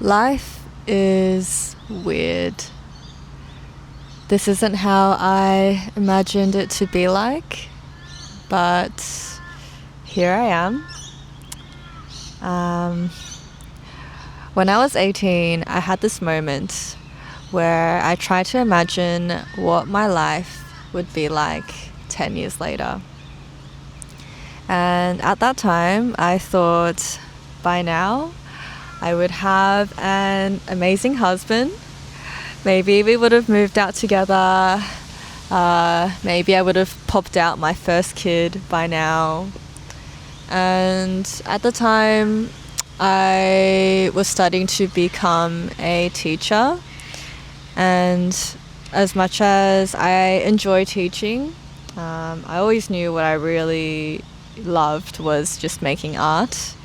Life is weird. This isn't how I imagined it to be like, but here I am. When I was 18, I had this moment where I tried to imagine what my life would be like 10 years later. And at that time, I thought by now I would have an amazing husband. Maybe we would have moved out together. Maybe I would have popped out my first kid by now. And at the time, I was studying to become a teacher. And as much as I enjoy teaching, I always knew what I really loved was just making art.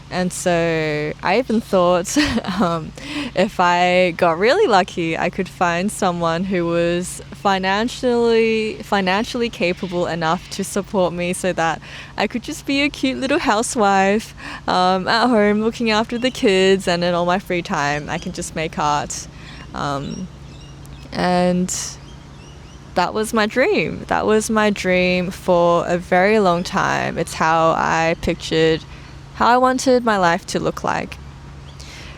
And so I even thought if I got really lucky, I could find someone who was financially capable enough to support me so that I could just be a cute little housewife at home looking after the kids, and in all my free time I can just make art. And that was my dream. That was my dream for a very long time. It's how I pictured how I wanted my life to look like.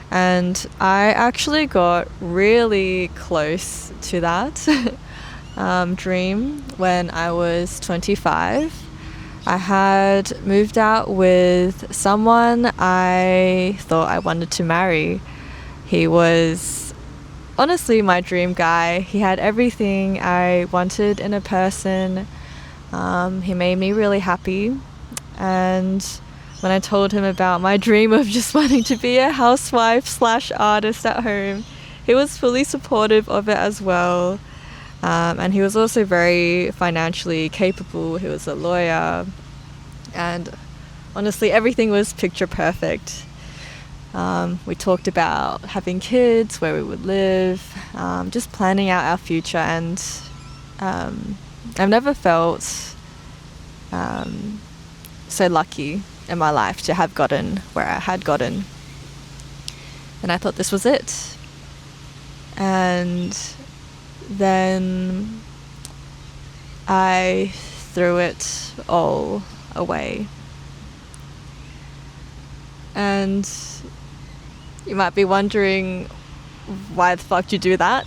And I actually got really close to that dream when I was 25. I had moved out with someone I thought I wanted to marry. He was honestly my dream guy. He had everything I wanted in a person. He made me really happy. And when I told him about my dream of just wanting to be a housewife / artist at home, he was fully supportive of it as well. And he was also very financially capable. He was a lawyer. And honestly, everything was picture perfect. We talked about having kids, where we would live, just planning out our future. And I've never felt so lucky in my life to have gotten where I had gotten. And I thought this was it. And then I threw it all away. And you might be wondering, why the fuck did you do that?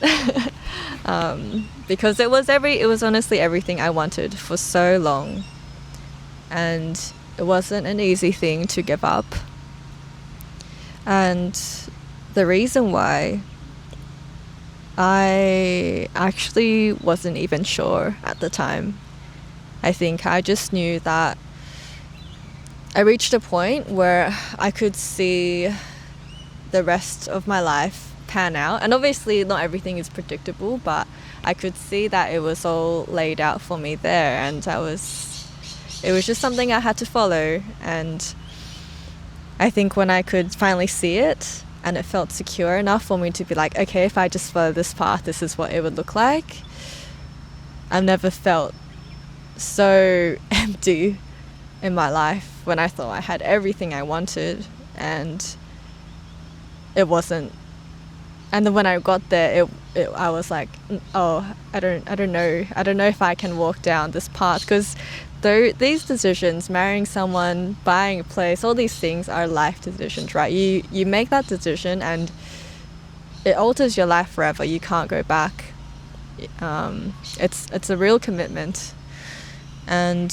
Because it was honestly everything I wanted for so long. And it wasn't an easy thing to give up. And the reason why, I actually wasn't even sure at the time. I think I just knew that I reached a point where I could see the rest of my life pan out. And obviously not everything is predictable, but I could see that it was all laid out for me there, and it was just something I had to follow. And I think when I could finally see it and it felt secure enough for me to be like, okay, if I just follow this path, this is what it would look like. I've never felt so empty in my life when I thought I had everything I wanted and it wasn't. And then when I got there, I was like, oh, I don't know if I can walk down this path, because these decisions, marrying someone, buying a place, all these things are life decisions, right? You make that decision and it alters your life forever. You can't go back. It's a real commitment. And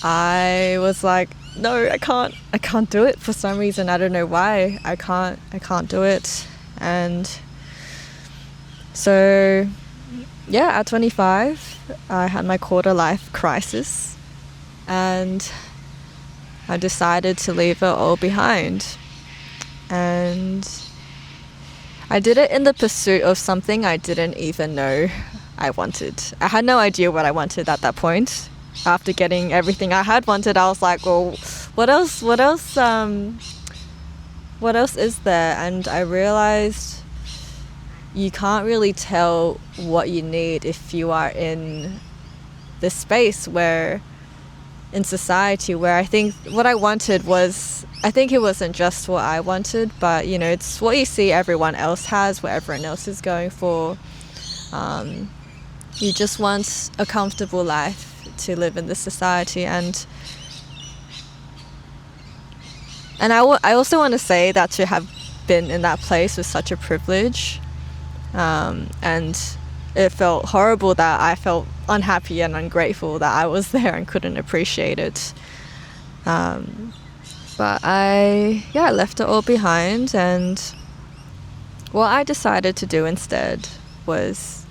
I was like, no, I can't do it for some reason. I don't know why. I can't do it. And so yeah, at 25, I had my quarter life crisis and I decided to leave it all behind. And I did it in the pursuit of something I didn't even know I wanted. I had no idea what I wanted at that point. After getting everything I had wanted, I was like, well, what else is there? And I realized you can't really tell what you need if you are in this space where in society, where I think what I wanted was, I think it wasn't just what I wanted, but you know, it's what you see everyone else has, what everyone else is going for. You just want a comfortable life to live in this society, and I also want to say that to have been in that place was such a privilege, and it felt horrible that I felt unhappy and ungrateful that I was there and couldn't appreciate it. But I left it all behind, and what I decided to do instead was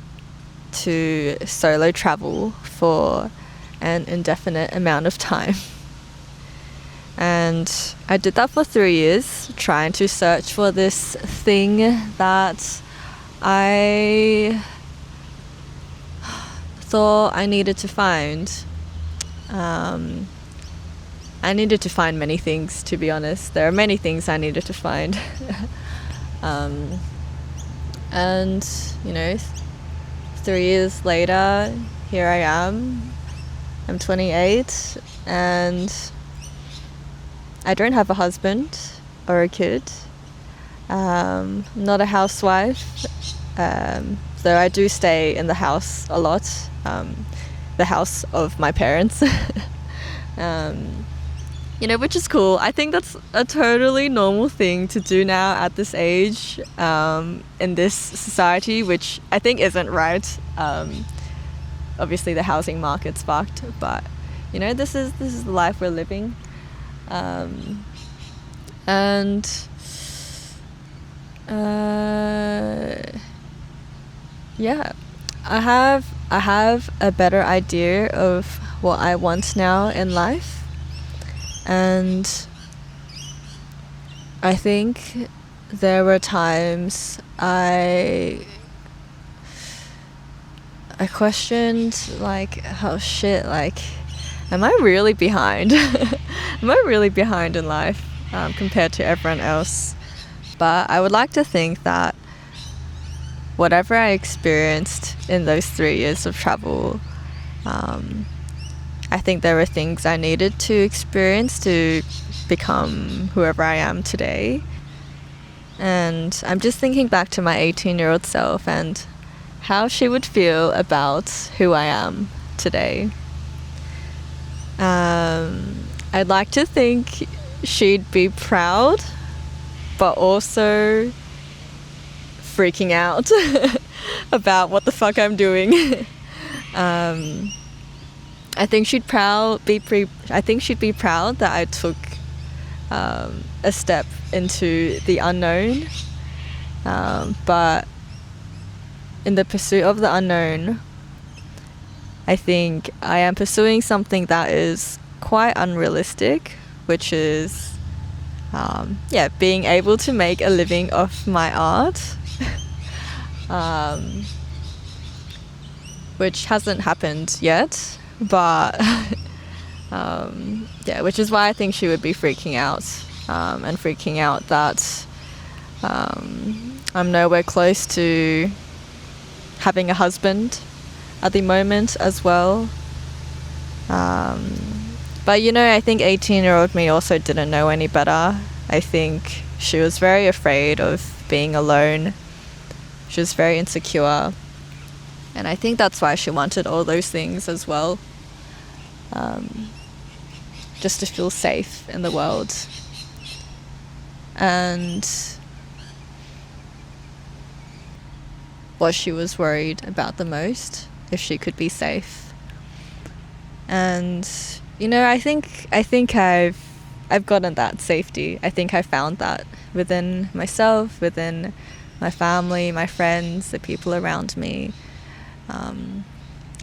to solo travel for an indefinite amount of time. And I did that for 3 years, trying to search for this thing that I thought I needed to find. I needed to find many things, to be honest. There are many things I needed to find. And, you know, 3 years later, here I am. I'm 28, and I don't have a husband or a kid. I'm not a housewife, though I do stay in the house a lot, the house of my parents. You know, which is cool. I think that's a totally normal thing to do now at this age, in this society, which I think isn't right. Obviously the housing market's fucked, but you know, this is the life we're living. Yeah, I have a better idea of what I want now in life. And I think there were times I questioned, like, oh shit, like, am I really behind? Am I really behind in life, compared to everyone else? But I would like to think that whatever I experienced in those 3 years of travel, I think there were things I needed to experience to become whoever I am today. And I'm just thinking back to my 18-year-old self and how she would feel about who I am today. I'd like to think she'd be proud, but also freaking out about what the fuck I'm doing. I think she'd be proud that I took a step into the unknown, but in the pursuit of the unknown, I think I am pursuing something that is quite unrealistic, which is being able to make a living off my art, which hasn't happened yet. But which is why I think she would be freaking out, and freaking out that I'm nowhere close to having a husband at the moment as well. But you know, I think 18-year-old me also didn't know any better. I think she was very afraid of being alone. She was very insecure. And I think that's why she wanted all those things as well. Just to feel safe in the world. And what she was worried about the most, if she could be safe. And you know, I think I've gotten that safety. I think I found that within myself, within my family, my friends, the people around me.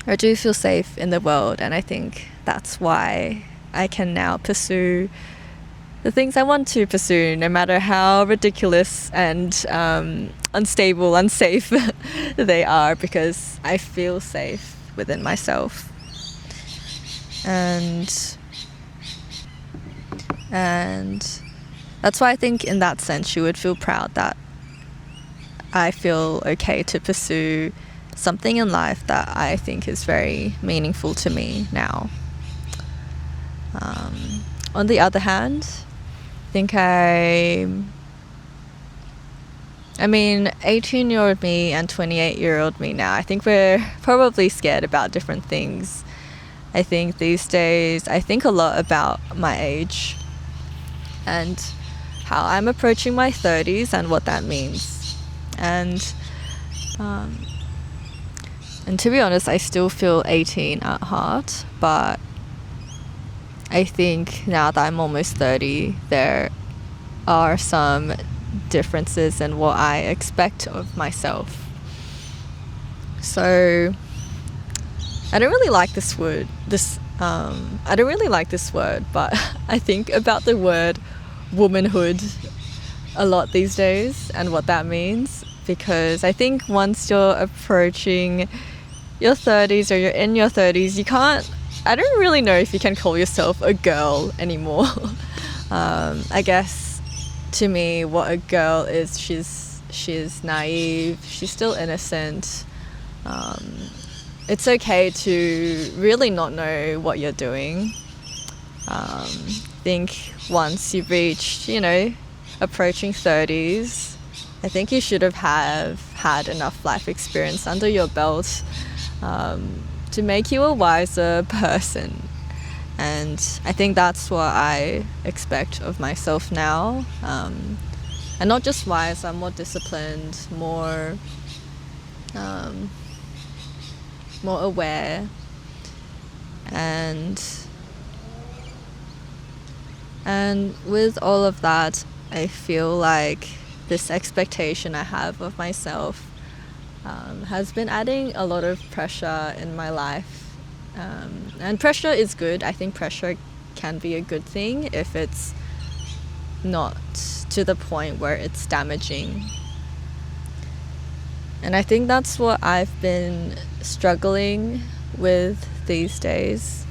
I do feel safe in the world, and I think that's why I can now pursue the things I want to pursue, no matter how ridiculous and unstable, unsafe they are, because I feel safe within myself. And that's why I think in that sense she would feel proud that I feel okay to pursue something in life that I think is very meaningful to me now. On the other hand, I mean, 18-year-old me and 28-year-old me now, I think we're probably scared about different things. I think these days, I think a lot about my age and how I'm approaching my 30s and what that means. And to be honest, I still feel 18 at heart, but I think now that I'm almost 30, there are some differences in what I expect of myself. So I don't really like this word. I don't really like this word, but I think about the word womanhood a lot these days and what that means, because I think once you're approaching your 30s or you're in your 30s, I don't really know if you can call yourself a girl anymore. I guess to me, what a girl is, she's naive, she's still innocent. It's okay to really not know what you're doing. I think once you've reached, approaching 30s, I think you should have had enough life experience under your belt to make you a wiser person. And I think that's what I expect of myself now. And not just wise, I'm more disciplined, more aware, and with all of that, I feel like this expectation I have of myself has been adding a lot of pressure in my life. And pressure is good. I think pressure can be a good thing if it's not to the point where it's damaging. And I think that's what I've been struggling with these days,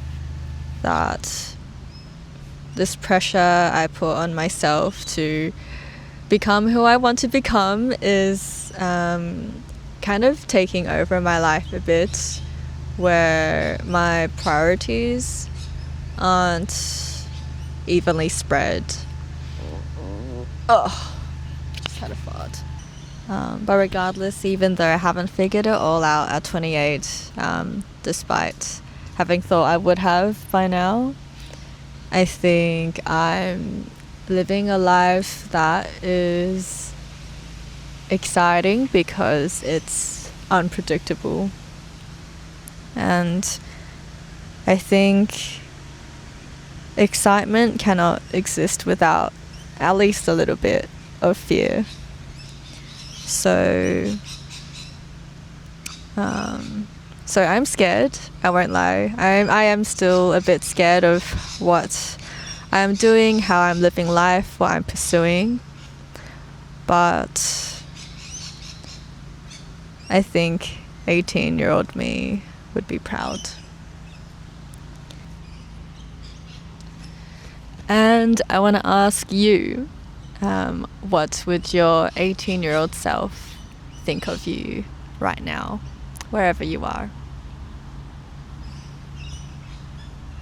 that this pressure I put on myself to become who I want to become is kind of taking over my life a bit, where my priorities aren't evenly spread. Oh, just had a fart. But regardless, even though I haven't figured it all out at 28, despite having thought I would have by now, I think I'm living a life that is exciting because it's unpredictable. And I think excitement cannot exist without at least a little bit of fear. So I'm scared, I won't lie. I am still a bit scared of what I'm doing, how I'm living life, what I'm pursuing. But I think 18-year-old me would be proud. And I want to ask you, what would your 18-year-old self think of you right now, wherever you are?